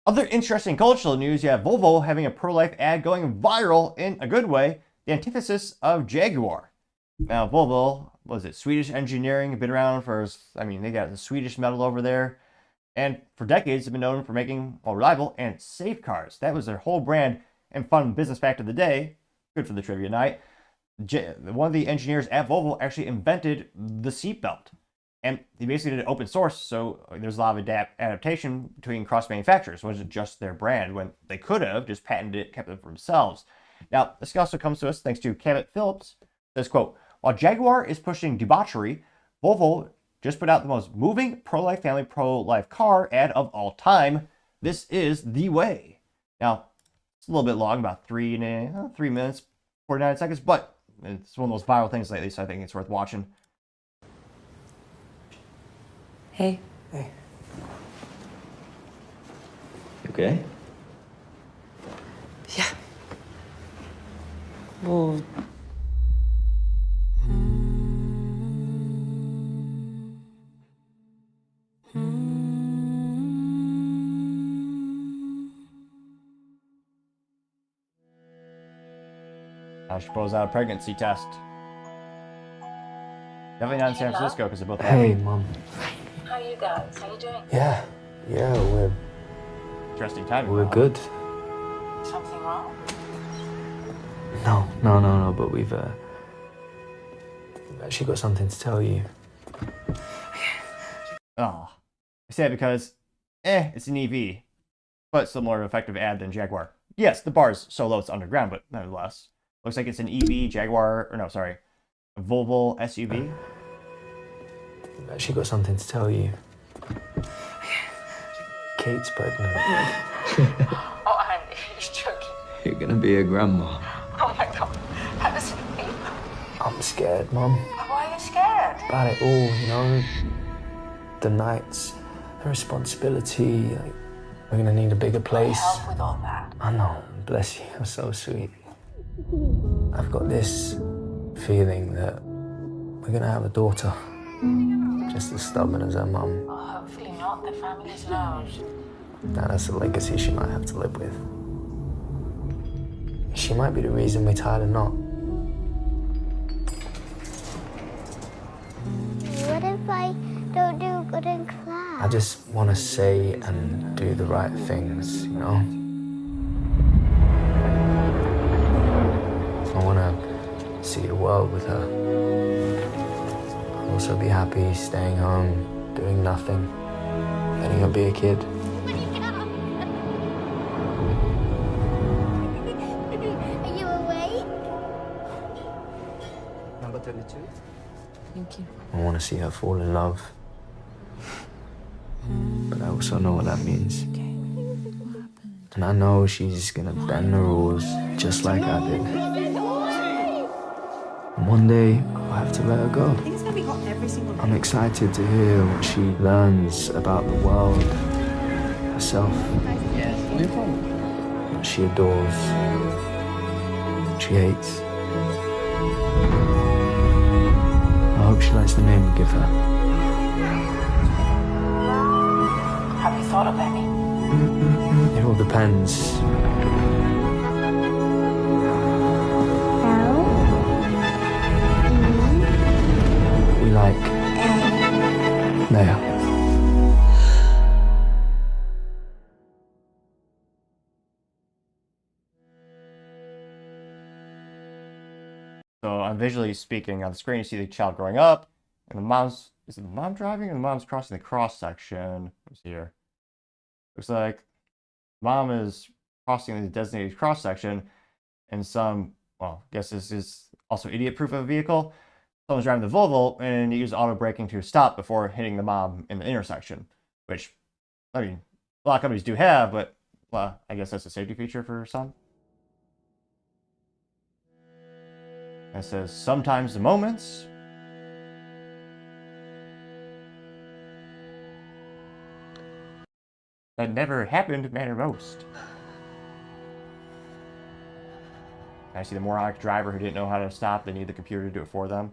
Other interesting cultural news, you have Volvo having a pro-life ad going viral in a good way, the antithesis of Jaguar. Now, Volvo, was it Swedish engineering, been around for, they got the Swedish metal over there, and for decades have been known for making reliable and safe cars. That was their whole brand. And fun business fact of the day, good for the trivia night, one of the engineers at Volvo actually invented the seatbelt. And he basically did it open source, so there's a lot of adaptation between cross manufacturers. It wasn't just their brand when they could have just patented it, kept it for themselves. Now, this also comes to us thanks to Cabot Phillips. Says, quote, while Jaguar is pushing debauchery, Volvo just put out the most moving pro-life family pro-life car ad of all time. This is the way. Now, it's a little bit long, about 3 minutes, 49 seconds, but it's one of those viral things lately, so I think it's worth watching. Hey. Hey. You okay? Yeah. Well... I should pulls out a pregnancy test. Definitely not in San Francisco because they're both Hey, Mom. How are you guys? How are you doing? Yeah, we're interesting time. we're good. Something wrong? No, but we've actually got something to tell you. Oh, I say it because, it's an EV, but still more effective ad than Jaguar. Yes, the bar's so low it's underground, but nonetheless. Looks like it's an EV, Jaguar, or no, sorry, a Volvo SUV. We've actually got something to tell you. Kate's pregnant. Oh, I'm joking. You're gonna be a grandma. Oh my god. How does it feel? I'm scared, Mom. Why are you scared? About it all, you know? The nights, the responsibility, like, we're gonna need a bigger place. Help with all that. I know, bless you, you're so sweet. I've got this feeling that we're gonna have a daughter. Just as stubborn as her mum. Well, hopefully not. The family's known. Now that's a legacy she might have to live with. She might be the reason we tied a knot. What if I don't do good in class? I just want to say and do the right things, you know? I want to see the world with her. I'll also be happy staying home, doing nothing, letting her be a kid. Are you awake? Number 32. Thank you. I want to see her fall in love. But I also know what that means. And I know she's gonna bend the rules just like I did. And one day, I'll have to let her go. I'm excited to hear what she learns about the world, herself, what she adores, what she hates. I hope she likes the name we give her. Have you thought of any? It all depends. We like Leia. So, visually speaking, on the screen you see the child growing up, and is it the mom driving or the mom's crossing the cross section? What's here? Looks like mom is crossing the designated cross section, and I guess this is also idiot-proof of a vehicle. Someone's driving the Volvo, and you use auto braking to stop before hitting the mom in the intersection, which, a lot of companies do have, but, well, I guess that's a safety feature for some. And it says, sometimes the moments that never happened matter most. I see the moronic driver who didn't know how to stop. They need the computer to do it for them.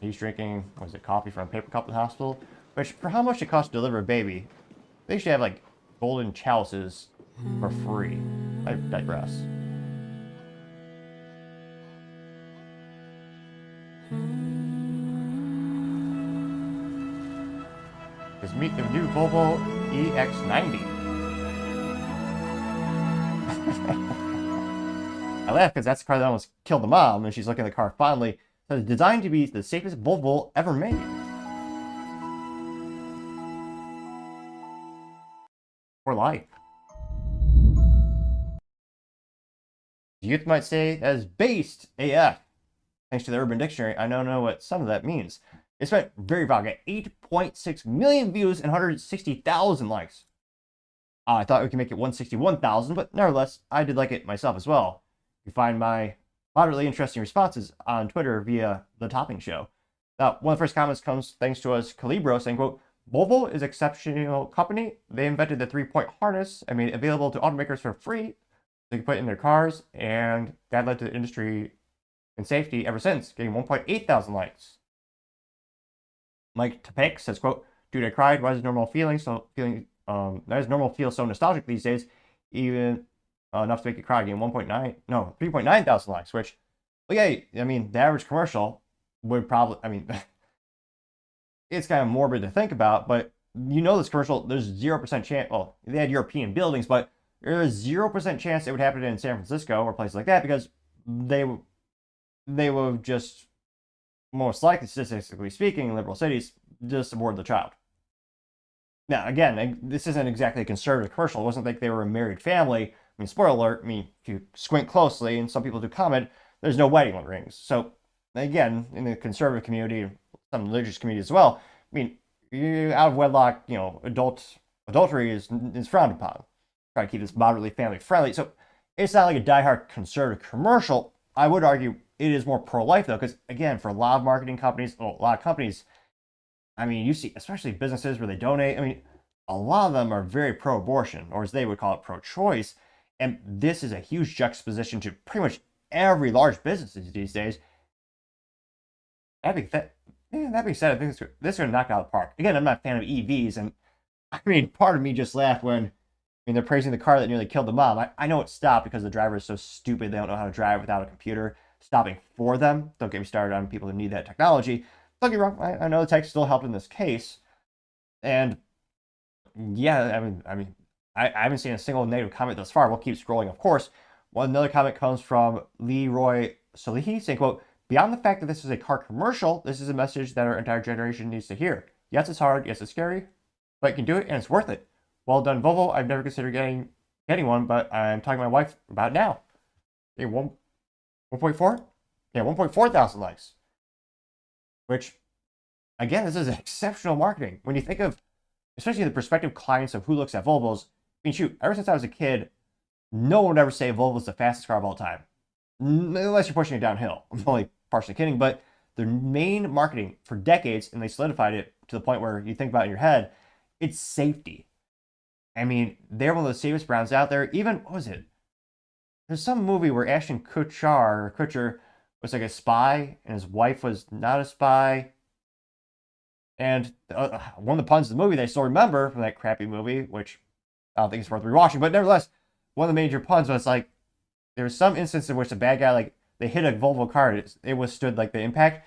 He's drinking, coffee from a paper cup in the hospital. Which, for how much it costs to deliver a baby, they should have, like, golden chalices for free. I digress. Let's meet the new Volvo EX90. I laugh because that's the car that almost killed the mom, and she's looking at the car fondly. So it's designed to be the safest Volvo ever made. For life. Youth might say that is based AF. Thanks to the Urban Dictionary, I don't know what some of that means. It spent very well. Got 8.6 million views and 160,000 likes. I thought we could make it 161,000, but nevertheless, I did like it myself as well. You find my moderately interesting responses on Twitter via The Topping Show. Now, one of the first comments comes thanks to us, Calibro, saying, quote, Volvo is an exceptional company. They invented the 3-point harness and made it available to automakers for free. They could put it in their cars, and that led to the industry and safety ever since, getting 1.8 thousand likes. Mike Tepek says, quote, dude, I cried. Why does normal feel so nostalgic these days? Even enough to make it cry. Getting 3.9 thousand likes, which, well, yeah, I mean, the average commercial would probably, I mean, it's kind of morbid to think about, but you know this commercial, there's 0% chance, well, they had European buildings, but there's 0% chance it would happen in San Francisco or places like that because they would just, most likely, statistically speaking, in liberal cities, just abort the child. Now, again, this isn't exactly a conservative commercial. It wasn't like they were a married family. I mean, spoiler alert, I mean, if you squint closely, and some people do comment, there's no wedding rings. So, again, in the conservative community, some religious community as well, I mean, out of wedlock, you know, adultery is frowned upon. Try to keep this moderately family friendly. So, it's not like a diehard conservative commercial. I would argue it is more pro-life, though, because, again, for a lot of marketing companies, a lot of companies, I mean, you see, especially businesses where they donate, I mean, a lot of them are very pro-abortion, or as they would call it, pro-choice. And this is a huge juxtaposition to pretty much every large business these days. That being said, I think this is going to knock it out of the park. Again, I'm not a fan of EVs, and I mean, part of me just laughed when they're praising the car that nearly killed the mom. I know it stopped because the driver is so stupid they don't know how to drive without a computer stopping for them. Don't get me started on people who need that technology. Don't get me wrong, I know the tech still helped in this case. And yeah, I haven't seen a single negative comment thus far. We'll keep scrolling, of course. Another comment comes from Leroy Salihi saying, quote, beyond the fact that this is a car commercial, this is a message that our entire generation needs to hear. Yes, it's hard. Yes, it's scary, but you can do it and it's worth it. Well done, Volvo. I've never considered getting one, but I'm talking to my wife about it now. 1.4? Yeah, 1.4 thousand likes. Which, again, this is exceptional marketing. When you think of, especially the prospective clients of who looks at Volvos, I mean, shoot, ever since I was a kid, no one would ever say Volvo's the fastest car of all time. Unless you're pushing it downhill. I'm only partially kidding, but their main marketing for decades, and they solidified it to the point where you think about it in your head, it's safety. I mean, they're one of the safest brands out there. Even, what was it? There's some movie where Ashton Kutcher was like a spy, and his wife was not a spy. And one of the puns of the movie they still remember from that crappy movie, which I don't think it's worth rewatching, but nevertheless, one of the major puns was like, there was some instance in which the bad guy, like, they hit a Volvo car, it withstood, like, the impact,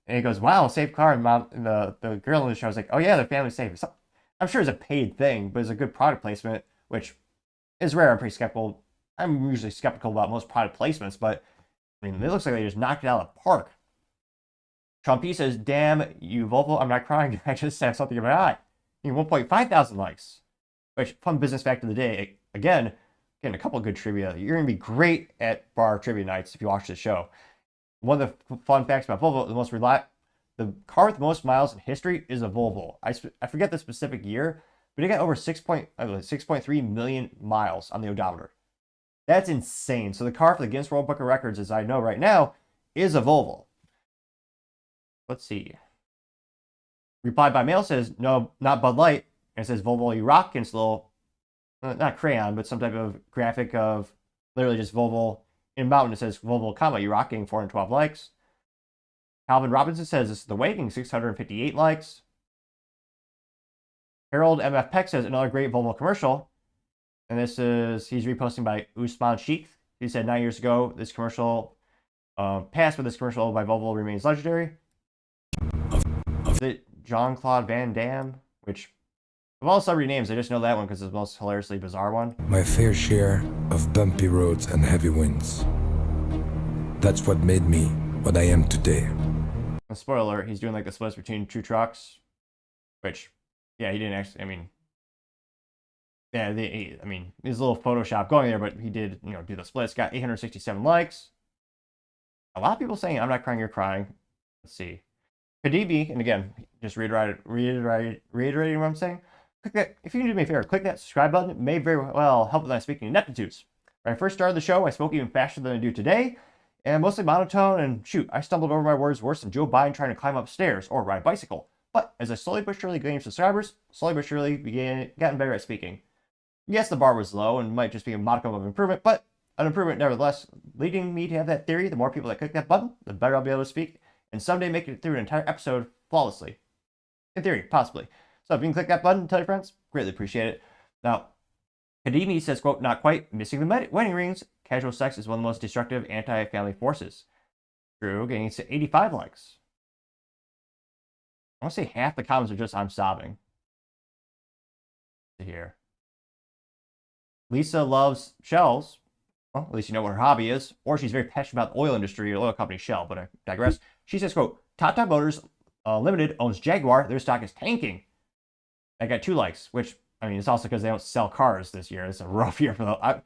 and he goes, wow, safe car, and the girl in the show was like, oh yeah, the family's safe. I'm sure it's a paid thing, but it's a good product placement, which is rare. I'm pretty skeptical. I'm usually skeptical about most product placements, but I mean, it looks like they just knocked it out of the park. Trumpy says, damn you, Volvo, I'm not crying. I just have something in my eye. I mean, 1.5 thousand likes. Which, fun business fact of the day. Again, getting a couple of good trivia. You're going to be great at bar trivia nights if you watch this show. One of the fun facts about Volvo, the car with the most miles in history is a Volvo. I forget the specific year, but it got over 6.3 million miles on the odometer. That's insane. So the car for the Guinness World Book of Records, as I know right now, is a Volvo. Let's see. Reply by mail says, no, not Bud Light. And it says, Volvo, you rock. And it's a little, not crayon, but some type of graphic of literally just Volvo. In mountain, it says, Volvo, comma, you rocking, 412 likes. Calvin Robinson says, this is the way, getting 658 likes. Harold MF Peck says another great Volvo commercial. And this is, he's reposting by Usman Sheikh. He said 9 years ago, this commercial passed, but this commercial by Volvo remains legendary. Is it Jean-Claude Van Damme? Which, of all celebrity names, I just know that one because it's the most hilariously bizarre one. My fair share of bumpy roads and heavy winds. That's what made me what I am today. And spoiler alert, he's doing like the splits between two trucks, which, yeah, he didn't actually, I mean, yeah, there's a little Photoshop going there, but he did, do the splits. Got 867 likes. A lot of people saying, I'm not crying, you're crying. Let's see. Kadibi, and again, just reiterating what I'm saying. Click that, if you can do me a favor, click that subscribe button. It may very well help with my speaking ineptitudes. When I first started the show, I spoke even faster than I do today, and mostly monotone, and shoot, I stumbled over my words worse than Joe Biden trying to climb up stairs or ride a bicycle. But as I slowly but surely gained subscribers, slowly but surely gotten better at speaking. Yes, the bar was low and might just be a modicum of improvement, but an improvement nevertheless, leading me to have that theory, the more people that click that button, the better I'll be able to speak, and someday make it through an entire episode flawlessly. In theory, possibly. So if you can click that button and tell your friends, greatly appreciate it. Now, Kadimi says, quote, not quite, missing the wedding rings. Casual sex is one of the most destructive anti-family forces. True, getting to 85 likes. I want to say half the comments are just, I'm sobbing. Here. Lisa loves shells. Well, at least you know what her hobby is. Or she's very passionate about the oil industry, or oil company Shell, but I digress. She says, quote, Tata Motors Limited owns Jaguar. Their stock is tanking. I got 2 likes, which, I mean, it's also because they don't sell cars this year. It's a rough year for them.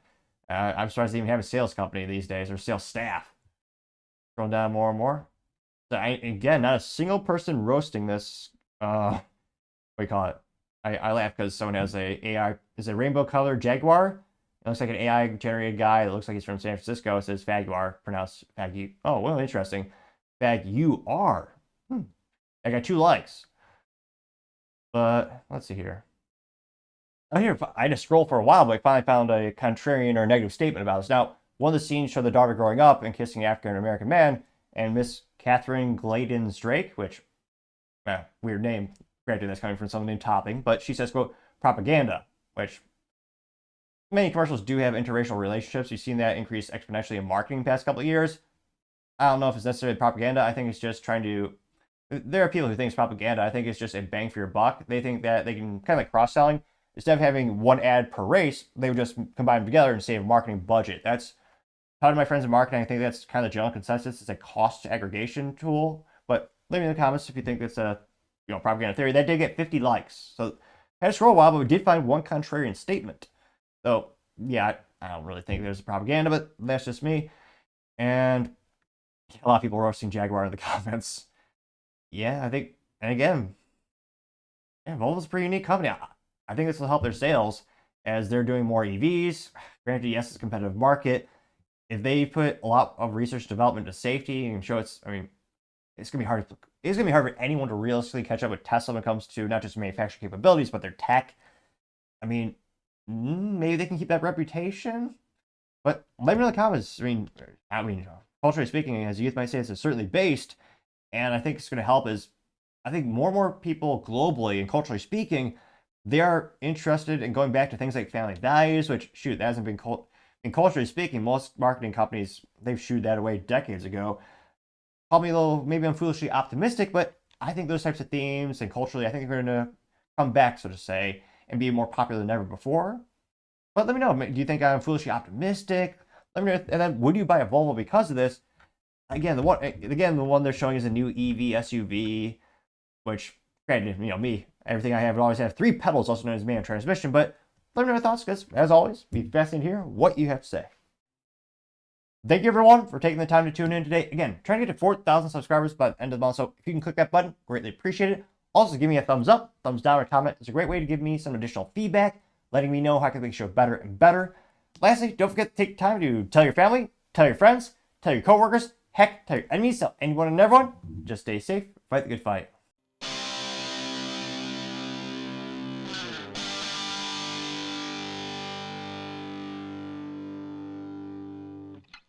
I'm surprised they even have a sales company these days, or sales staff. Scrolling down more and more. So again, not a single person roasting this, what do you call it? I laugh because someone has is a rainbow color Jaguar. It looks like an AI generated guy. It looks like he's from San Francisco. It says Faguar, pronounced Fagu. Oh, well, interesting. Faguar. I got 2 likes. But let's see here. Oh, here, I had to scroll for a while, but I finally found a contrarian or negative statement about this. Now, one of the scenes show the daughter growing up and kissing an African-American man, and Miss Catherine Gladen's Drake, which, weird name. Granted, that's coming from someone named Topping, but she says, quote, propaganda, which many commercials do have interracial relationships. You've seen that increase exponentially in marketing the past couple of years. I don't know if it's necessarily propaganda. I think it's just trying to, there are people who think it's propaganda. I think it's just a bang for your buck. They think that they can, kind of like cross-selling, instead of having one ad per race, they would just combine them together and save a marketing budget. That's, how do my friends in marketing, I think that's kind of the general consensus. It's a cost aggregation tool, but leave me in the comments if you think it's a propaganda theory. That did get 50 likes. So I had to scroll a while, but we did find one contrarian statement. So yeah, I don't really think there's propaganda, but that's just me. And a lot of people roasting Jaguar in the comments. Yeah, I think, and again, Volvo's a pretty unique company. I think this will help their sales as they're doing more EVs. Granted, yes, it's a competitive market. If they put a lot of research development to safety and show it's going to be hard. It's going to be hard for anyone to realistically catch up with Tesla when it comes to not just manufacturing capabilities, but their tech. I mean, maybe they can keep that reputation. But let me know in the comments. I mean, culturally speaking, as youth might say, it's certainly based. And I think it's going to help is, I think more and more people globally and culturally speaking, they are interested in going back to things like family values, which, shoot, that hasn't been culturally speaking, most marketing companies, they've shooed that away decades ago. Call me a little, maybe I'm foolishly optimistic, but I think those types of themes and culturally, I think they're going to come back, so to say, and be more popular than ever before. But let me know, do you think I'm foolishly optimistic? Let me know, and then would you buy a Volvo because of this? Again, the one they're showing is a new EV SUV, which, granted, me, everything I have would always have 3 pedals, also known as manual transmission, but let me know your thoughts, because, as always, be fascinated to hear what you have to say. Thank you, everyone, for taking the time to tune in today. Again, trying to get to 4,000 subscribers by the end of the month, so if you can click that button, greatly appreciate it. Also, give me a thumbs up, thumbs down, or comment. It's a great way to give me some additional feedback, letting me know how I can make the show better and better. Lastly, don't forget to take time to tell your family, tell your friends, tell your coworkers, heck, tell your enemies, tell anyone and everyone. Just stay safe, fight the good fight.